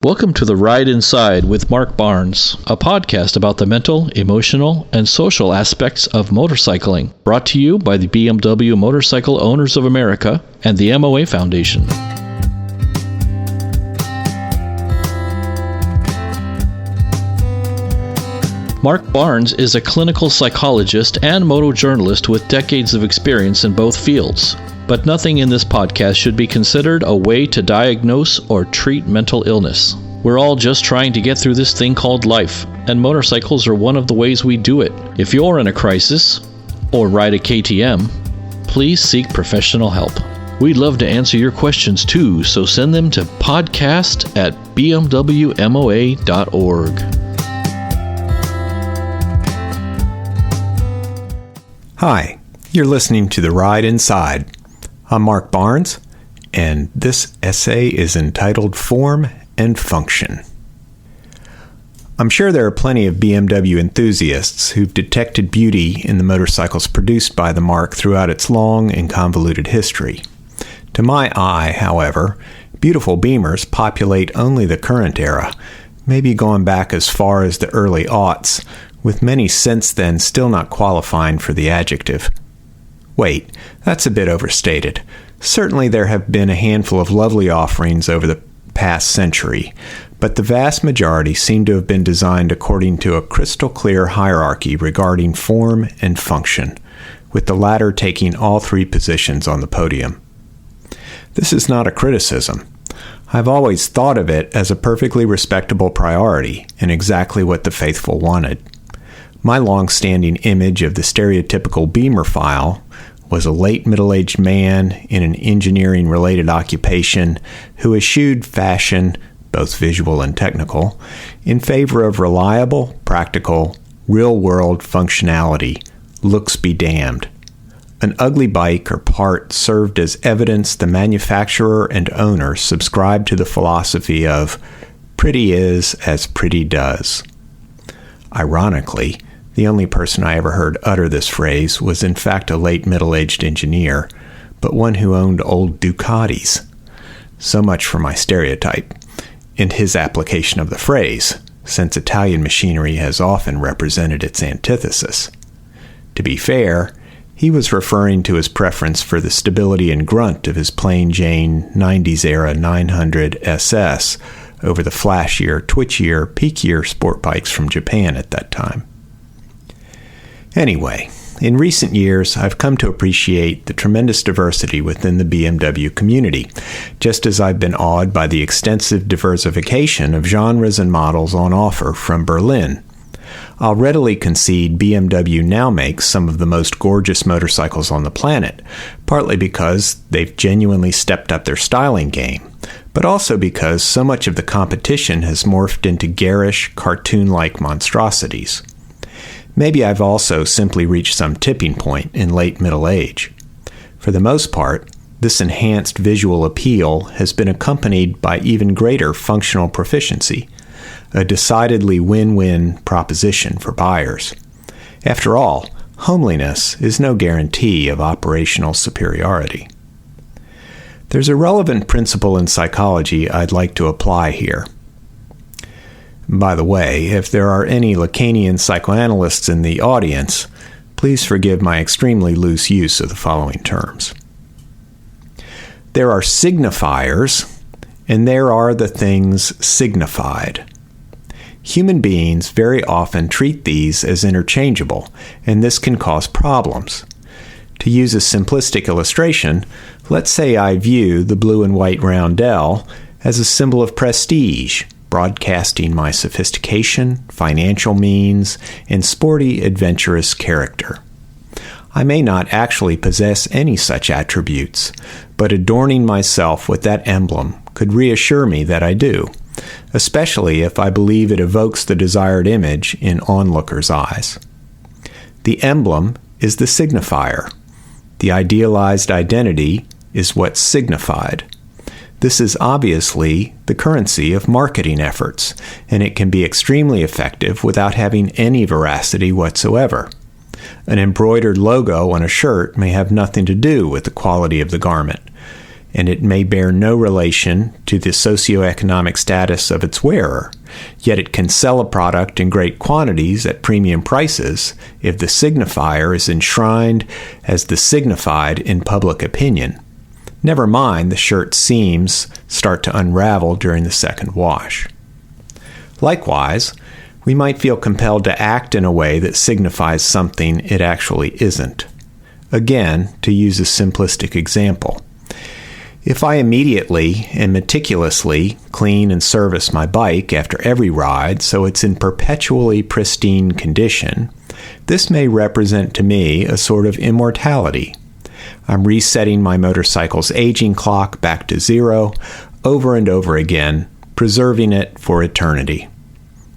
Welcome to The Ride Inside with Mark Barnes, a podcast about the mental, emotional, and social aspects of motorcycling, brought to you by the BMW Motorcycle Owners of America and the MOA Foundation. Mark Barnes is a clinical psychologist and motojournalist with decades of experience in both fields. But nothing in this podcast should be considered a way to diagnose or treat mental illness. We're all just trying to get through this thing called life, and motorcycles are one of the ways we do it. If you're in a crisis, or ride a KTM, please seek professional help. We'd love to answer your questions too, so send them to podcast@bmwmoa.org. Hi, you're listening to The Ride Inside. I'm Mark Barnes, and this essay is entitled Form and Function. I'm sure there are plenty of BMW enthusiasts who've detected beauty in the motorcycles produced by the marque throughout its long and convoluted history. To my eye, however, beautiful Beamers populate only the current era, maybe going back as far as the early aughts, with many since then still not qualifying for the adjective. Wait, that's a bit overstated. Certainly there have been a handful of lovely offerings over the past century, but the vast majority seem to have been designed according to a crystal clear hierarchy regarding form and function, with the latter taking all three positions on the podium. This is not a criticism. I've always thought of it as a perfectly respectable priority and exactly what the faithful wanted. My long-standing image of the stereotypical Beamer-phile was a late middle-aged man in an engineering-related occupation who eschewed fashion, both visual and technical, in favor of reliable, practical, real-world functionality. Looks be damned. An ugly bike or part served as evidence the manufacturer and owner subscribed to the philosophy of pretty is as pretty does. Ironically, the only person I ever heard utter this phrase was in fact a late middle-aged engineer, but one who owned old Ducatis. So much for my stereotype, and his application of the phrase, since Italian machinery has often represented its antithesis. To be fair, he was referring to his preference for the stability and grunt of his plain Jane 90s-era 900 SS over the flashier, twitchier, peakier sport bikes from Japan at that time. Anyway, in recent years, I've come to appreciate the tremendous diversity within the BMW community, just as I've been awed by the extensive diversification of genres and models on offer from Berlin. I'll readily concede BMW now makes some of the most gorgeous motorcycles on the planet, partly because they've genuinely stepped up their styling game, but also because so much of the competition has morphed into garish, cartoon-like monstrosities. Maybe I've also simply reached some tipping point in late middle age. For the most part, this enhanced visual appeal has been accompanied by even greater functional proficiency, a decidedly win-win proposition for buyers. After all, homeliness is no guarantee of operational superiority. There's a relevant principle in psychology I'd like to apply here. By the way, if there are any Lacanian psychoanalysts in the audience, please forgive my extremely loose use of the following terms. There are signifiers, and there are the things signified. Human beings very often treat these as interchangeable, and this can cause problems. To use a simplistic illustration, let's say I view the blue and white roundel as a symbol of prestige, broadcasting my sophistication, financial means, and sporty, adventurous character. I may not actually possess any such attributes, but adorning myself with that emblem could reassure me that I do, especially if I believe it evokes the desired image in onlookers' eyes. The emblem is the signifier. The idealized identity is what's signified. This is obviously the currency of marketing efforts, and it can be extremely effective without having any veracity whatsoever. An embroidered logo on a shirt may have nothing to do with the quality of the garment. and it may bear no relation to the socioeconomic status of its wearer, yet it can sell a product in great quantities at premium prices if the signifier is enshrined as the signified in public opinion. Never mind the shirt's seams start to unravel during the second wash. Likewise, we might feel compelled to act in a way that signifies something it actually isn't. Again, to use a simplistic example, if I immediately and meticulously clean and service my bike after every ride so it's in perpetually pristine condition, this may represent to me a sort of immortality. I'm resetting my motorcycle's aging clock back to zero over and over again, preserving it for eternity.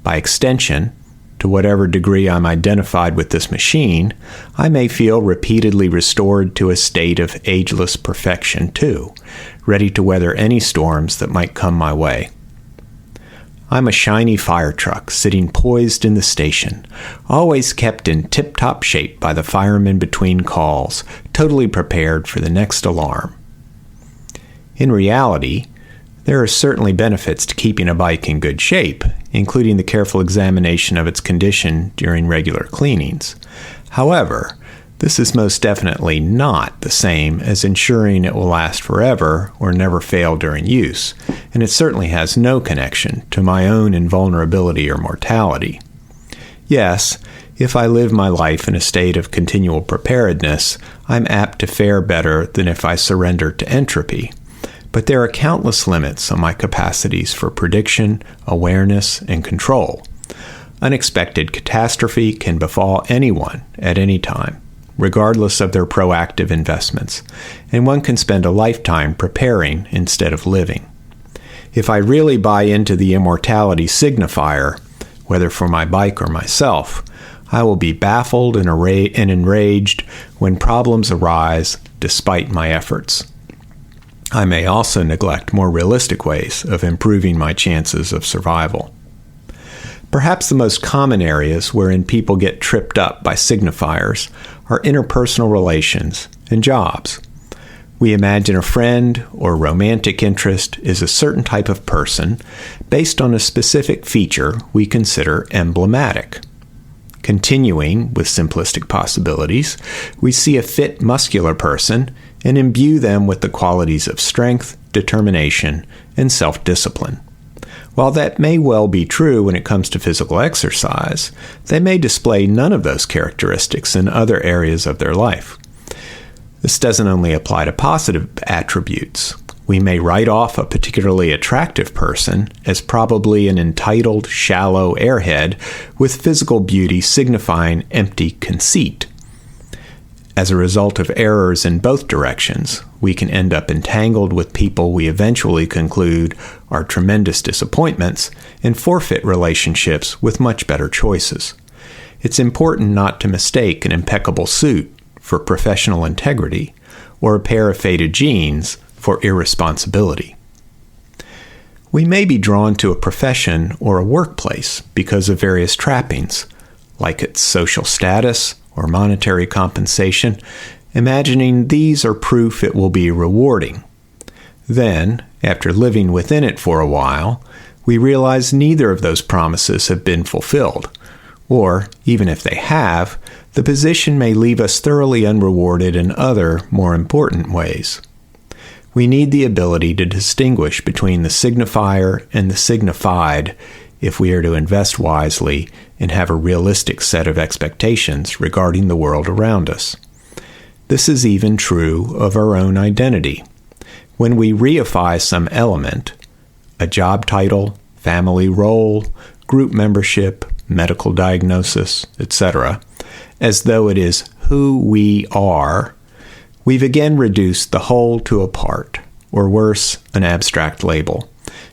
By extension, to whatever degree I'm identified with this machine, I may feel repeatedly restored to a state of ageless perfection too, ready to weather any storms that might come my way. I'm a shiny fire truck sitting poised in the station, always kept in tip-top shape by the firemen between calls, totally prepared for the next alarm. In reality, there are certainly benefits to keeping a bike in good shape, including the careful examination of its condition during regular cleanings. However, this is most definitely not the same as ensuring it will last forever or never fail during use, and it certainly has no connection to my own invulnerability or mortality. Yes, if I live my life in a state of continual preparedness, I'm apt to fare better than if I surrender to entropy. But there are countless limits on my capacities for prediction, awareness, and control. Unexpected catastrophe can befall anyone at any time, regardless of their proactive investments, and one can spend a lifetime preparing instead of living. If I really buy into the immortality signifier, whether for my bike or myself, I will be baffled and enraged when problems arise despite my efforts. I may also neglect more realistic ways of improving my chances of survival. Perhaps the most common areas wherein people get tripped up by signifiers are interpersonal relations and jobs. We imagine a friend or romantic interest is a certain type of person based on a specific feature we consider emblematic. Continuing with simplistic possibilities, we see a fit muscular person and imbue them with the qualities of strength, determination, and self-discipline. While that may well be true when it comes to physical exercise, they may display none of those characteristics in other areas of their life. This doesn't only apply to positive attributes. We may write off a particularly attractive person as probably an entitled, shallow airhead with physical beauty signifying empty conceit. As a result of errors in both directions, we can end up entangled with people we eventually conclude are tremendous disappointments and forfeit relationships with much better choices. It's important not to mistake an impeccable suit for professional integrity or a pair of faded jeans for irresponsibility. We may be drawn to a profession or a workplace because of various trappings, like its social status or monetary compensation, imagining these are proof it will be rewarding. Then, after living within it for a while, we realize neither of those promises have been fulfilled, or, even if they have, the position may leave us thoroughly unrewarded in other, more important ways. We need the ability to distinguish between the signifier and the signified if we are to invest wisely and have a realistic set of expectations regarding the world around us. This is even true of our own identity. When we reify some element, a job title, family role, group membership, medical diagnosis, etc., as though it is who we are, we've again reduced the whole to a part, or worse, an abstract label,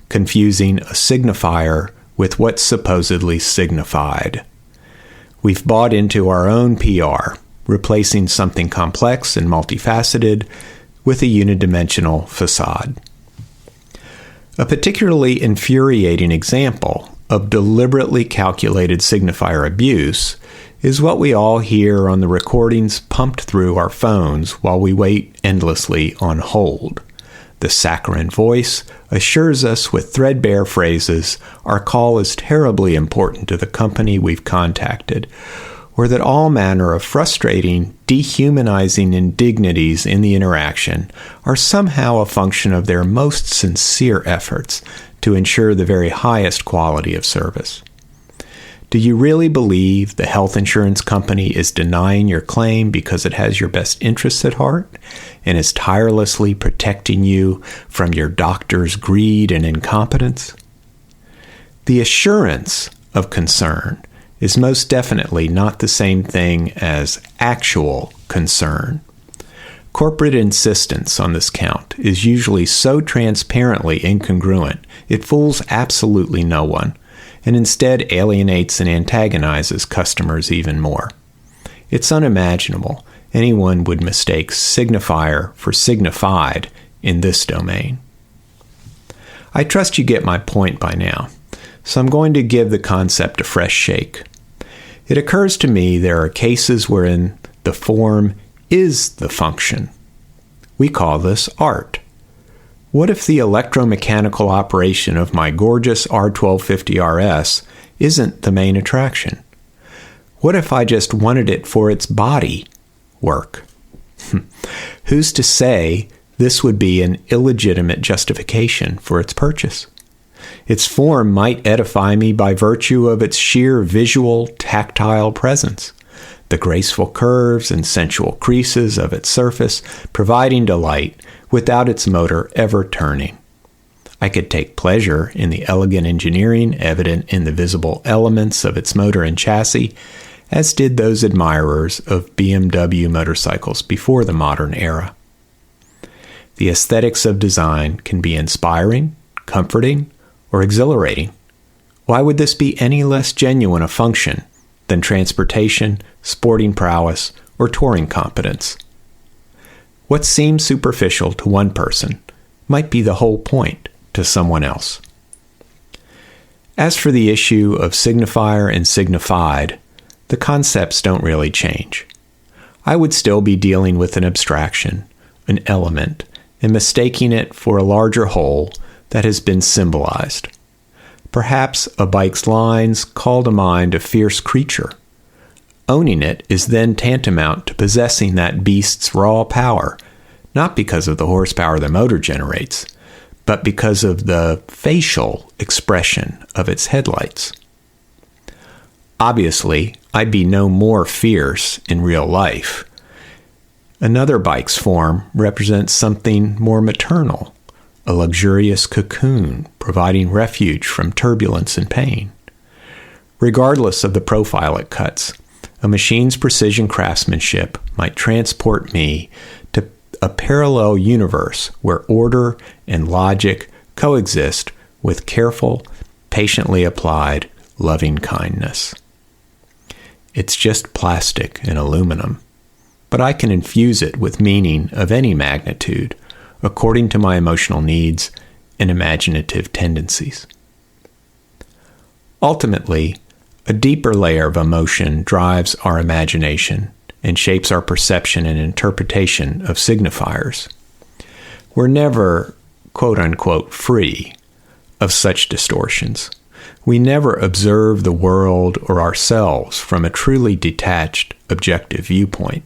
confusing a signifier with what's supposedly signified. We've bought into our own PR, replacing something complex and multifaceted with a unidimensional facade. A particularly infuriating example of deliberately calculated signifier abuse is what we all hear on the recordings pumped through our phones while we wait endlessly on hold. The saccharine voice assures us with threadbare phrases our call is terribly important to the company we've contacted, or that all manner of frustrating, dehumanizing indignities in the interaction are somehow a function of their most sincere efforts to ensure the very highest quality of service. Do you really believe the health insurance company is denying your claim because it has your best interests at heart and is tirelessly protecting you from your doctor's greed and incompetence? The assurance of concern is most definitely not the same thing as actual concern. Corporate insistence on this count is usually so transparently incongruent it fools absolutely no one, and instead alienates and antagonizes customers even more. It's unimaginable anyone would mistake signifier for signified in this domain. I trust you get my point by now, so I'm going to give the concept a fresh shake. It occurs to me there are cases wherein the form is the function. We call this art. What if the electromechanical operation of my gorgeous R1250 RS isn't the main attraction? What if I just wanted it for its body work? Who's to say this would be an illegitimate justification for its purchase? Its form might edify me by virtue of its sheer visual, tactile presence, the graceful curves and sensual creases of its surface providing delight without its motor ever turning. I could take pleasure in the elegant engineering evident in the visible elements of its motor and chassis, as did those admirers of BMW motorcycles before the modern era. The aesthetics of design can be inspiring, comforting, or exhilarating. Why would this be any less genuine a function than transportation, sporting prowess, or touring competence? What seems superficial to one person might be the whole point to someone else. As for the issue of signifier and signified, the concepts don't really change. I would still be dealing with an abstraction, an element, and mistaking it for a larger whole that has been symbolized. Perhaps a bike's lines call to mind a fierce creature. Owning it is then tantamount to possessing that beast's raw power, not because of the horsepower the motor generates, but because of the facial expression of its headlights. Obviously, I'd be no more fierce in real life. Another bike's form represents something more maternal, a luxurious cocoon providing refuge from turbulence and pain. Regardless of the profile it cuts, a machine's precision craftsmanship might transport me to a parallel universe where order and logic coexist with careful, patiently applied, loving kindness. It's just plastic and aluminum, but I can infuse it with meaning of any magnitude, according to my emotional needs and imaginative tendencies. Ultimately, a deeper layer of emotion drives our imagination and shapes our perception and interpretation of signifiers. We're never, quote-unquote, free of such distortions. We never observe the world or ourselves from a truly detached, objective viewpoint.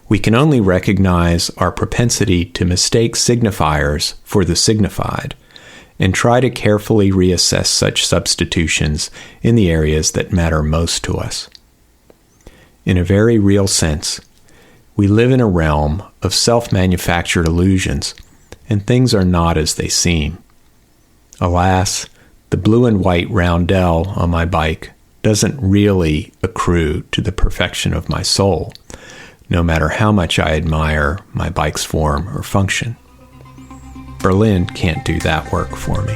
We can only recognize our propensity to mistake signifiers for the signified and try to carefully reassess such substitutions in the areas that matter most to us. In a very real sense, we live in a realm of self-manufactured illusions, and things are not as they seem. Alas, the blue and white roundel on my bike doesn't really accrue to the perfection of my soul, no matter how much I admire my bike's form or function. Berlin can't do that work for me.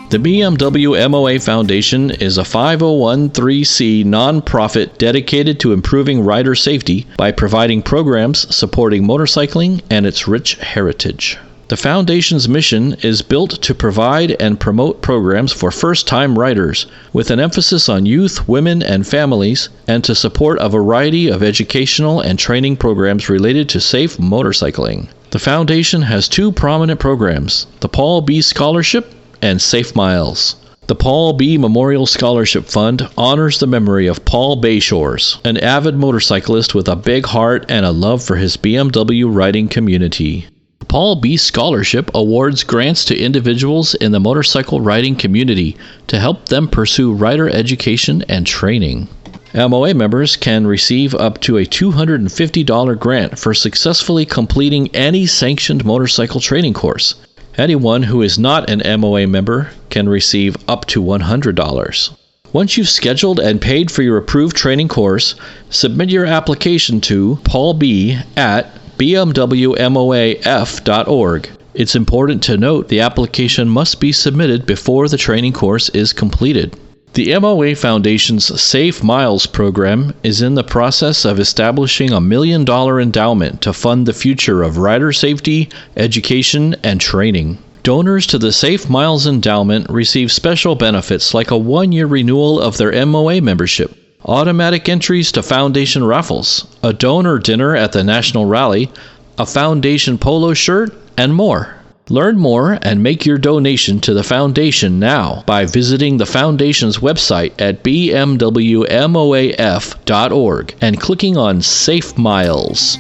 The BMW MOA Foundation is a 501(c)(3) nonprofit dedicated to improving rider safety by providing programs supporting motorcycling and its rich heritage. The Foundation's mission is built to provide and promote programs for first-time riders, with an emphasis on youth, women, and families, and to support a variety of educational and training programs related to safe motorcycling. The Foundation has two prominent programs, the Paul B. Scholarship and Safe Miles. The Paul B. Memorial Scholarship Fund honors the memory of Paul Bayshores, an avid motorcyclist with a big heart and a love for his BMW riding community. The Paul B. Scholarship awards grants to individuals in the motorcycle riding community to help them pursue rider education and training. MOA members can receive up to a $250 grant for successfully completing any sanctioned motorcycle training course. Anyone who is not an MOA member can receive up to $100. Once you've scheduled and paid for your approved training course, submit your application to paulb@bmwmoaf.org. It's important to note the application must be submitted before the training course is completed. The MOA Foundation's Safe Miles program is in the process of establishing a $1 million endowment to fund the future of rider safety, education, and training. Donors to the Safe Miles endowment receive special benefits like a 1-year renewal of their MOA membership, automatic entries to Foundation raffles, a donor dinner at the National Rally, a Foundation polo shirt, and more. Learn more and make your donation to the Foundation now by visiting the Foundation's website at bmwmoaf.org and clicking on Safe Miles.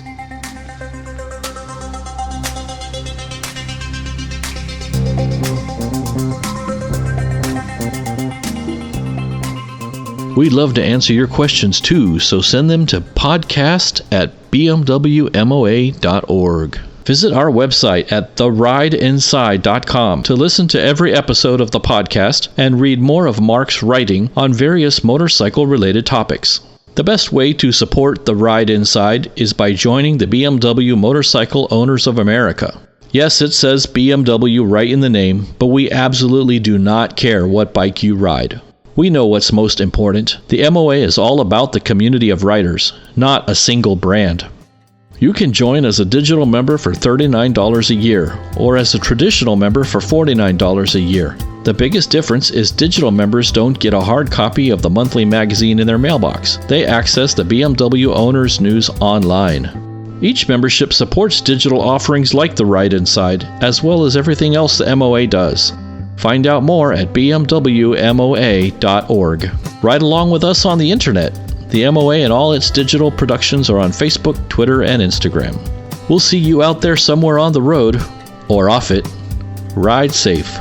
We'd love to answer your questions too, so send them to podcast@bmwmoa.org. Visit our website at therideinside.com to listen to every episode of the podcast and read more of Mark's writing on various motorcycle-related topics. The best way to support The Ride Inside is by joining the BMW Motorcycle Owners of America. Yes, it says BMW right in the name, but we absolutely do not care what bike you ride. We know what's most important. The MOA is all about the community of riders, not a single brand. You can join as a digital member for $39 a year, or as a traditional member for $49 a year. The biggest difference is digital members don't get a hard copy of the monthly magazine in their mailbox. They access the BMW Owners News online. Each membership supports digital offerings like The Ride Inside, as well as everything else the MOA does. Find out more at bmwmoa.org. Ride along with us on the internet. The MOA and all its digital productions are on Facebook, Twitter, and Instagram. We'll see you out there somewhere on the road, or off it. Ride safe.